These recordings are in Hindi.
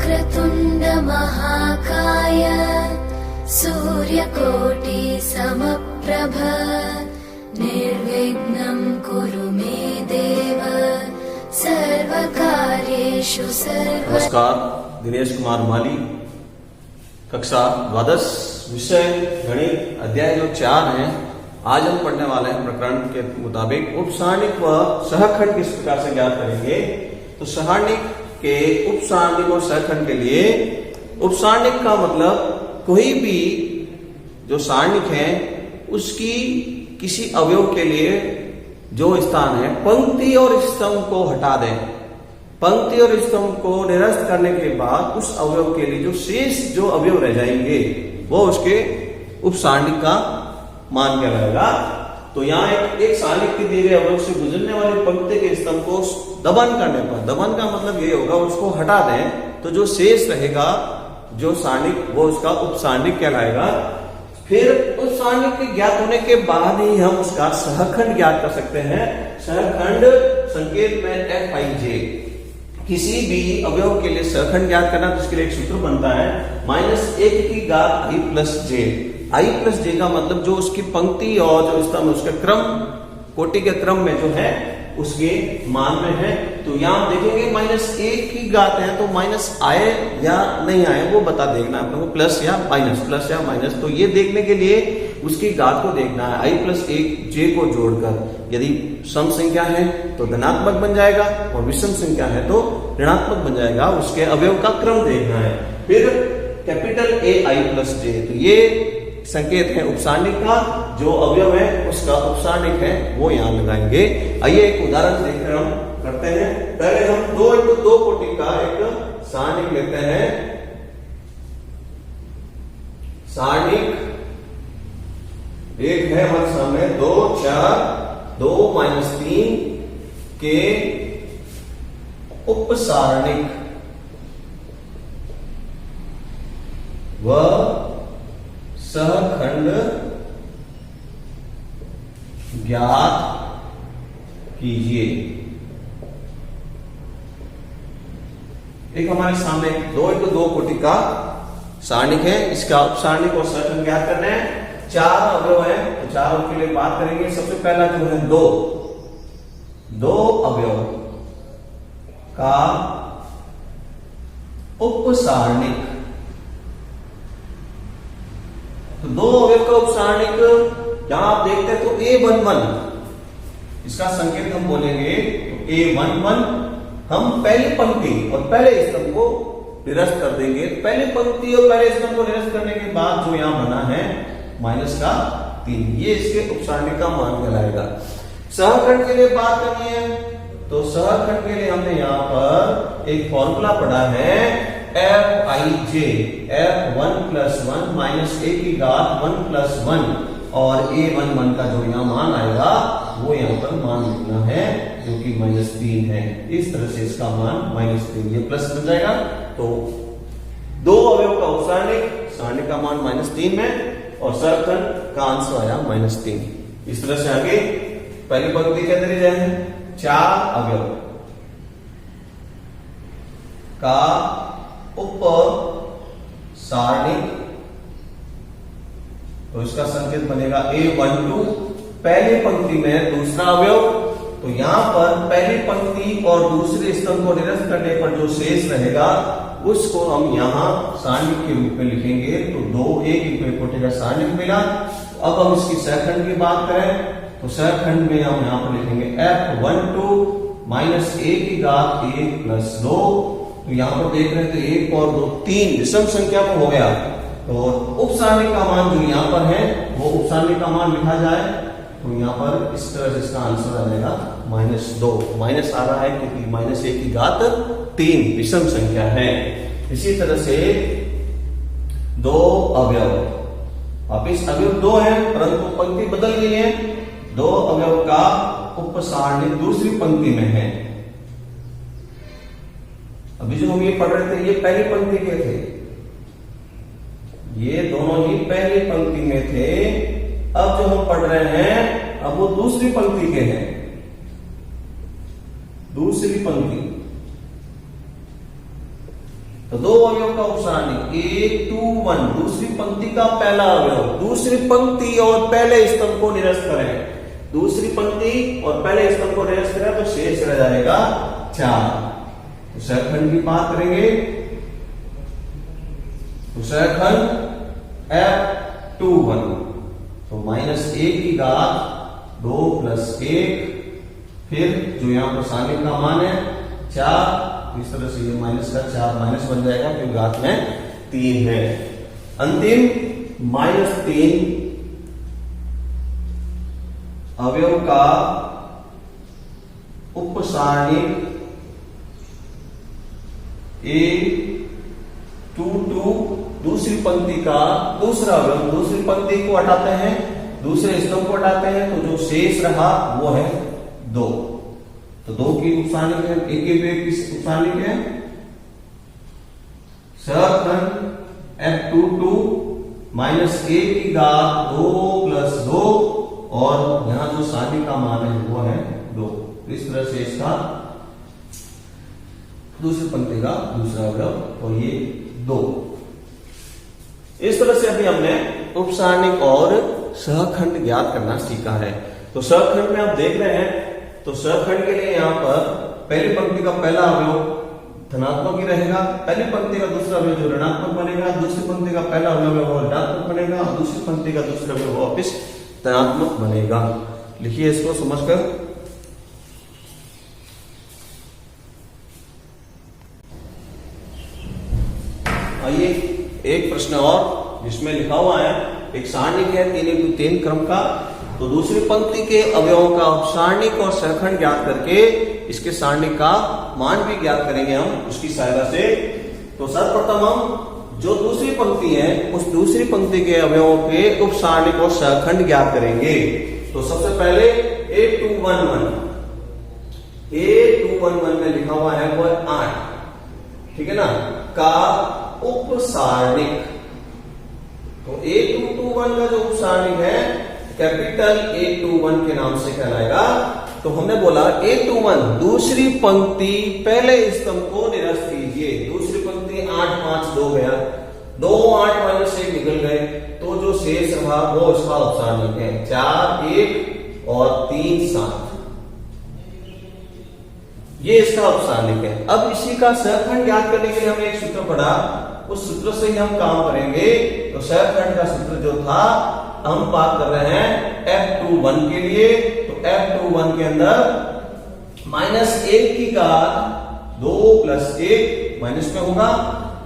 वक्रतुण्ड महाकाय सूर्यकोटि समप्रभ निर्विघ्नं कुरु मे देव सर्वकार्येषु सर्व। नमस्कार, दिनेश कुमार माली, कक्षा द्वादश, विषय गणित, अध्याय जो 4 है। आज हम पढ़ने वाले हैं प्रकरण के मुताबिक उपसारणिक व सहखंड किस प्रकार से ज्ञात करेंगे। तो सारणिक के उपसारणिक और सहखंड के लिए, उपसारणिक का मतलब कोई भी जो सारणिक है उसकी किसी अवयव के लिए जो स्थान है, पंक्ति और स्तंभ को हटा दें। पंक्ति और स्तंभ को निरस्त करने के बाद उस अवयव के लिए जो शेष जो अवयव रह जाएंगे वो उसके उपसारणिक का मान कहलाएगा। तो यहाँ एक सारणिक के दिए गए अवयव से गुजरने वाली पंक्ति के स्तंभ को दबन करने पर, दबन का मतलब ये होगा उसको हटा दें तो जो शेष रहेगा जो सारणिक वो उसका उपसारणिक कहलाएगा। फिर उस सारणिक के ज्ञात होने के बाद ही हम उसका सहखंड ज्ञात कर सकते हैं। सहखंड संकेत में Fij, किसी भी अवयव के लिए सहखंड ज्ञात करना तो उसके लिए एक सूत्र बनता है -1 की घात i plus j। i plus j का मतलब जो उसकी पंक्ति और जो स्तंभ उसके क्रम, कोटि के क्रम में जो है उसके मान में है। तो यहां देखेंगे -1 की घात है तो माइनस आए या नहीं आए वो बता देखना आप लोगों को, प्लस या माइनस। तो ये देखने के लिए उसकी घात को देखना है, i प्लस 1 j को जोड़कर। यदि सम संख्या है तो धनात्मक बन जाएगा और विषम संख्या है तो ऋणात्मक बन जाएगा। उसके अवयव का क्रम देखना है। फिर कैपिटल AI प्लस j, तो ये संकेत है उपसारणिक का, जो अवयव है उसका उपसारणिक है वो यहां लगाएंगे। आइए एक उदाहरण देखकर हम करते हैं। पहले हम 2 × 2 कोटि का एक सारणिक लेते हैं। सारणिक एक है हमारे सामने 2, 4, 2 - 3 के उपसारणिक व सहखंड ज्ञात कीजिए। एक हमारे सामने 2 × 2 कोटि का सारणिक है, इसका उपसारणिक और सहखंड ज्ञात करना है। 4 अवयव है तो 4 के लिए बात करेंगे। सबसे पहला जो है 2 अवयव का उपसारणिक। तो 2 अवयव का उपसारणिक यहां आप देखते हैं तो A11, इसका संकेत हम बोलेंगे तो A11। हम पहली पंक्ति और पहले स्तंभ को निरस्त कर देंगे। पहली पंक्ति और पहले स्तंभ को निरस्त करने के बाद जो यहां बना है -3, ये इसके उपसारणिक का मान कहलाएगा। सहखंड के लिए बात करनी है तो सहखंड के लिए हमने यहां पर एक फॉर्मूला पढ़ा है Fij, F1 + 1 - a की घात 1 + 1 और A11 का जो यहाँ मान आएगा वो यहाँ पर मान लिखना है जो कि -3 है। इस तरह से इसका मान -3, ये प्लस बन जाएगा। तो 2 अवयव का उपसारणिक, सारणिक का मान -3 में और सहखंड का आंसर आया -3। इस तरह से आगे पहली पंक्ति के अंदर ही जाए 4 अवयव का उप सारणिक, तो इसका संकेत बनेगा A12। पहली पंक्ति में दूसरा अवयव, तो यहां पर पहली पंक्ति और दूसरे स्तंभ को निरस्त करने पर जो शेष रहेगा उसको हम यहां सारणिक के रूप में लिखेंगे। तो 2 1 कोटि का सारणिक मिला। अब हम इसकी सहखंड की बात करें तो सहखंड में हम यहां पर लिखेंगे F12 - a की घात 1 + 2। तो यहां पर देख रहे हैं तो 1 और 2 3 विषम संख्या को हो गया। तो उपसारणिक का मान जो यहां पर है वो उपसारणिक का मान लिखा जाए तो यहां पर इस तरह से इसका आंसर आ जाएगा -2। माइनस आ रहा है क्योंकि -1 की घात 3 विषम संख्या है। इसी तरह से 2 अवयव, वापिस अवयव 2 है परंतु पंक्ति बदल गई है। 2 अवयव का उपसारणिक दूसरी पंक्ति में है। अभी जो हम ये पढ़ रहे थे ये पहली पंक्ति के थे, ये दोनों ही पहली पंक्ति में थे। अब जो हम पढ़ रहे हैं अब वो दूसरी पंक्ति के हैं। दूसरी पंक्ति तो दो अवयव का उपसारणिक A21, दूसरी पंक्ति का पहला अवयव, दूसरी पंक्ति और पहले स्तंभ को निरस्त करें, दूसरी पंक्ति और पहले स्तंभ को निरस्त करें तो शेष रह जाएगा 4। तो शतखंड की बात करेंगे तो शतखंड F21, तो -1 की घात 2 + 1, फिर जो यहां पर सारणिक का मान है 4, इस तरह से ये माइनस का 4 माइनस बन जाएगा, फिर घात में 3 है। अंतिम -3 अवयव का उपसारणिक A22, दूसरी पंक्ति का दूसरा अवयव, दूसरी पंक्ति को हटाते हैं, दूसरे स्तंभ को हटाते हैं, तो जो शेष रहा वो है 2। तो 2 की उपसारणिक है, एक की उपसारणिक है शतखंड F22 -1 की घात 2 + 2, और यहां जो सारणिक का मान है वो है 2। इस तरह से इसका दूसरी पंक्ति का दूसरा अवयव, और ये 2। इस तरह से अभी हमने उपसारणिक और सहखंड ज्ञात करना सीखा है। तो सहखंड में आप देख रहे हैं, तो सहखंड के लिए यहां पर पहली पंक्ति का पहला अवयव धनात्मक ही रहेगा, पहली पंक्ति का दूसरा अवयव जो ऋणात्मक बनेगा, दूसरी पंक्ति का पहला अवयव वो ऋणात्मक बनेगा, और दूसरी पंक्ति का दूसरा अवयव वापिस धनात्मक बनेगा। लिखिए इसको समझकर। आइए एक प्रश्न और जिसमें लिखा हुआ है, एक सारणिक है 3x3 क्रम का, तो दूसरी पंक्ति के अवयवों का उपसारणिक और सहखंड ज्ञात करके इसके सारणिक का मान भी ज्ञात करेंगे हम उसकी सहायता से। तो सर्वप्रथम हम जो दूसरी पंक्ति है उस दूसरी पंक्ति के अवयवों के उपसारणिक और सहखंड ज्ञात करेंगे। तो सबसे पहले A211 में लिखा हुआ है वो 8, ठीक है ना, का उपसारणिक। तो A221 का जो उपसारणिक है कैपिटल A21 के नाम से कहलाएगा। तो हमने बोला A21 दूसरी पंक्ति पहले स्तंभ को निरस्त कीजिए, दूसरी पंक्ति 8 5 2 गया, 2 8 -1 निकल गए, तो जो शेष रहा वो इसका उपसारणिक है 4 1 और 3 7, ये इसका उपसारणिक है। अब इसी का सहखंड ज्ञात करने के लिए हमने एक सूत्र पढ़ा, उस सूत्र से ही हम काम करेंगे। तो सहखंड का सूत्र जो था, हम बात कर रहे हैं F21 के लिए। तो F21 के अंदर -1 की घात 2 + 1 माइनस में होगा,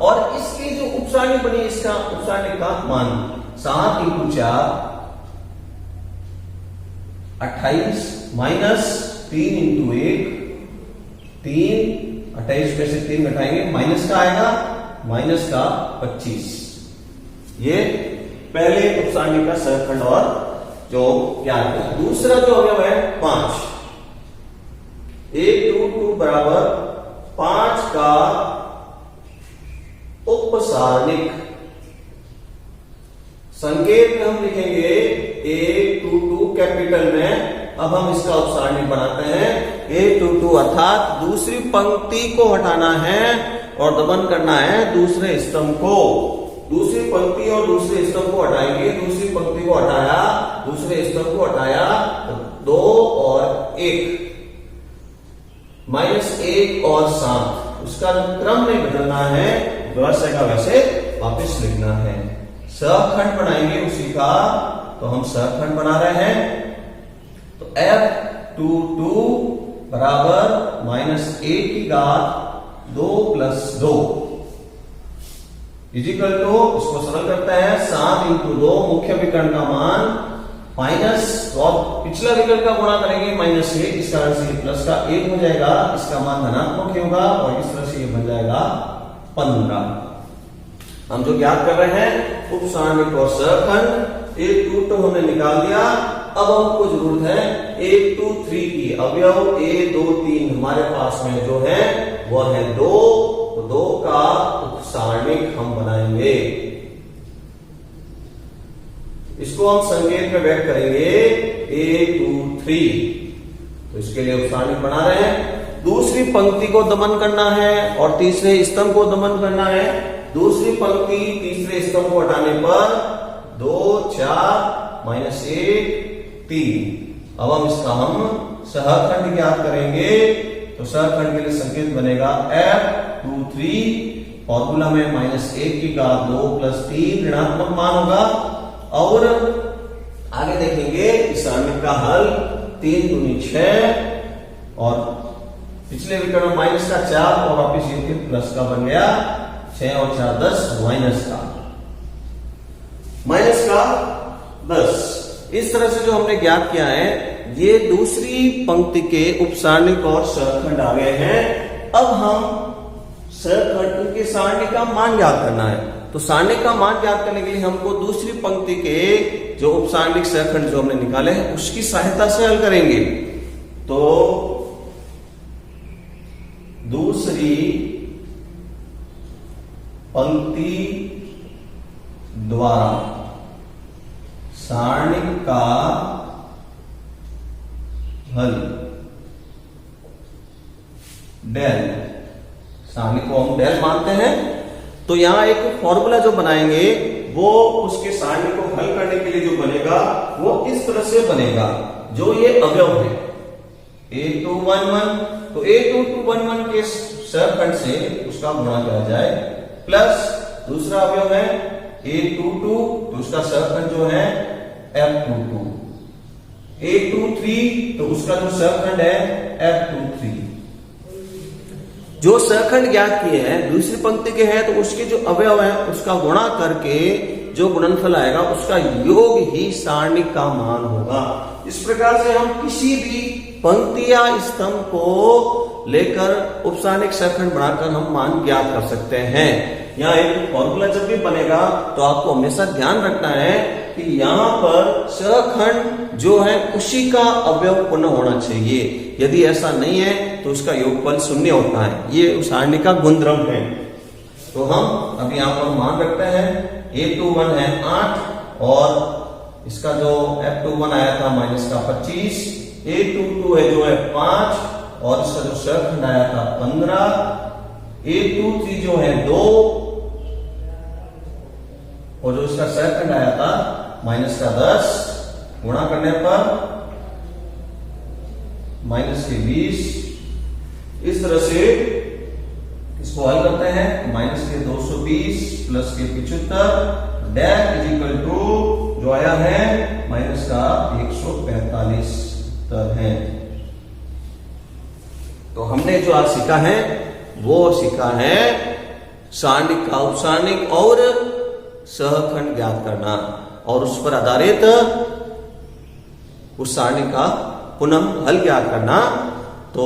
और इसकी जो उपसारणिक बनी, इसका उपसारणिक का मान 7 × 4 28 -3 × 1 3, 28 में से 3 घटाएंगे, माइनस का आएगा, माइनस का 25। ये पहले उपसारणिक का सहखंड और जो ज्ञात है। दूसरा जो अवयव है 5, A22 बराबर 5 का उपसारणिक। संकेत में हम लिखेंगे A22 कैपिटल में। अब हम इसका उपसारणिक बनाते हैं A22, अर्थात दूसरी पंक्ति को हटाना है और दमन करना है दूसरे स्तंभ को। दूसरी पंक्ति और दूसरे स्तंभ को हटाएंगे, दूसरी पंक्ति को हटाया, दूसरे स्तंभ को हटाया, तो 2 और 1 -1 और 7, उसका क्रम नहीं बदलना है, वैसे का वैसे वापस लिखना है। सहखंड बनाएंगे उसी का, तो हम सहखंड बना रहे हैं। तो F22 बराबर -1 की घात 2 + 2 इजिकल टू, इसको सरल करता है 7 × 2, मुख्य विकर्ण का मान माइनस, और पिछला विकर्ण का गुणा करेंगे -1, इस कारण से प्लस का 1 हो जाएगा, इसका मान धनात्मक ही होगा, और इस तरह से ये बन जाएगा 15। हम जो ज्ञात कर रहे हैं उपसारणिक और सहखंड। A22 हमने निकाल दिया। अब हमको जरूरत है A23 की। अवयव A23 हमारे पास में जो है वह है 2, तो 2 का उपसारणिक हम बनाएंगे। इसको हम संकेत में व्यक्त करेंगे A23। तो इसके लिए उपसारणिक बना रहे हैं दूसरी पंक्ति को दमन करना है और तीसरे स्तंभ को दमन करना है। दूसरी पंक्ति तीसरे स्तंभ को हटाने पर 2 4 माइनस 1 3। अब हम सहखंड ज्ञात करेंगे। तो सहखंड के लिए संकेत बनेगा F23। फॉर्मूला में -1 की घात 2 + 3 ऋणात्मक मान होगा। और आगे देखेंगे इस सारणी का हल 3 दूनी 6 और पिछले विकर्ण माइनस का 4 और वापिस ये प्लस का बन गया 6 और 4 10 माइनस का 10। इस तरह से जो हमने ज्ञात किया है ये दूसरी पंक्ति के उपसारणिक और सहखंड आ गए हैं। अब हम सहखंड के सारणी का मान ज्ञात करना है। तो सारणी का मान ज्ञात करने के लिए हमको दूसरी पंक्ति के जो उपसारणिक सहखंड जो हमने निकाले हैं उसकी सहायता से हल करेंगे। तो दूसरी पंक्ति द्वारा सारणी का हल डेल, सारणी को हम डेल मानते हैं। तो यहां एक फॉर्मूला जो बनाएंगे वो उसके सारणी को हल करने के लिए जो बनेगा वो इस तरह से बनेगा। जो ये अवयव है A211, तो A2211 के सहखंड से उसका गुणा किया जाए, प्लस दूसरा अवयव है A22 तो उसका सहखंड जो है F22, A23 तो उसका जो सहखंड है F23। जो सहखंड ज्ञात किए हैं दूसरी पंक्ति के हैं तो उसके जो अवयव है उसका गुणा करके जो गुणनफल आएगा उसका योग ही सारणी का मान होगा। इस प्रकार से हम किसी भी पंक्ति या स्तंभ को लेकर उपसारणिक सहखंड बनाकर हम मान ज्ञात कर सकते हैं। यहाँ एक फॉर्मूला जब भी बनेगा तो आपको हमेशा ध्यान रखना है कि यहाँ पर सहखंड जो है उसी का अवयव पुनः होना चाहिए। यदि ऐसा नहीं है तो उसका योगफल 0 होता है। ये उस सारणी का गुणधर्म है। तो हम अब यहाँ पर मान रखते हैं A21 है 8 और इसका जो F21 आया था माइनस का 25, A22 है जो है 5 और इसका जो सहखंड आया था 15, A23 जो है 2 और जो इसका सहखंड आया था माइनस का 10, गुणा करने पर माइनस के 20। इस तरह से इसको हल करते हैं। माइनस के 220 प्लस के 75 डैश इज इक्वल टू जो आया है माइनस का 145 उत्तर है। तो हमने जो आज सीखा है वो सीखा है सारणिक का उपसारणिक और सहखंड ज्ञात करना और उस पर आधारित उस सारणी का पुनः हल ज्ञात करना। तो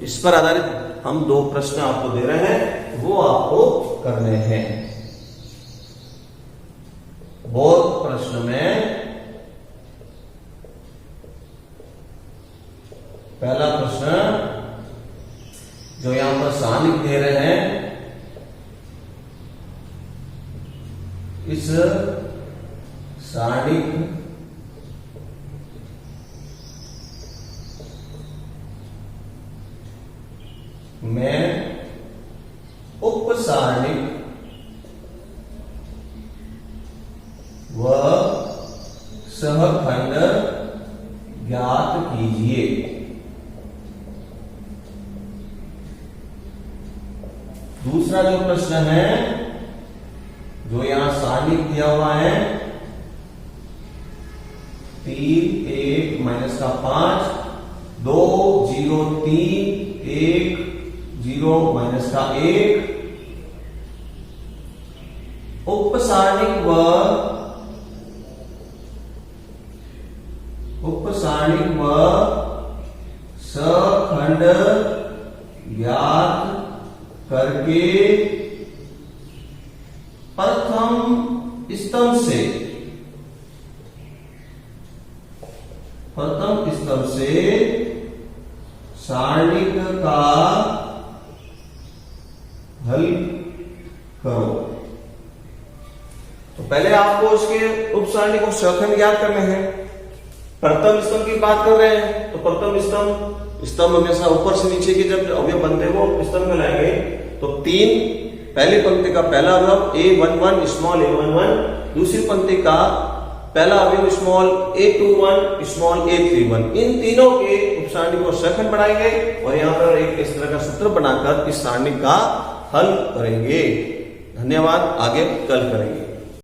इस पर आधारित हम 2 प्रश्न आपको दे रहे हैं, वो आपको करने हैं। वो प्रश्न में पहला प्रश्न जो यहां पर सारणिक दे रहे हैं, इस सारणिक में उपसारणिक व सहखंड ज्ञात कीजिए। दूसरा जो प्रश्न है जो यहां सारणिक दिया हुआ है 3 1 माइनस का 5 2 0 3 1 0 माइनस का 1 उपसारणिक व सहखंड ज्ञात करके प्रथम स्तंभ से सारणिक का हल करो। तो पहले आपको इसके उपसारणिक और सहखंड ज्ञात करने हैं। प्रथम स्तंभ की बात कर रहे हैं तो प्रथम स्तंभ स्तंभ हमेशा ऊपर से नीचे के जब अवयव बनते हैं वो स्तंभ में लाएंगे तो 3 पहली पंक्ति का पहला अवयव A11 स्मॉल a11, दूसरी पंक्ति का पहला अवयव स्मॉल a21 स्मॉल a31, इन तीनों के उपसारणी को सखंड बनाएंगे और यहाँ पर एक इस तरह का सूत्र बनाकर इस सारणी का हल करेंगे। धन्यवाद, आगे कल करेंगे।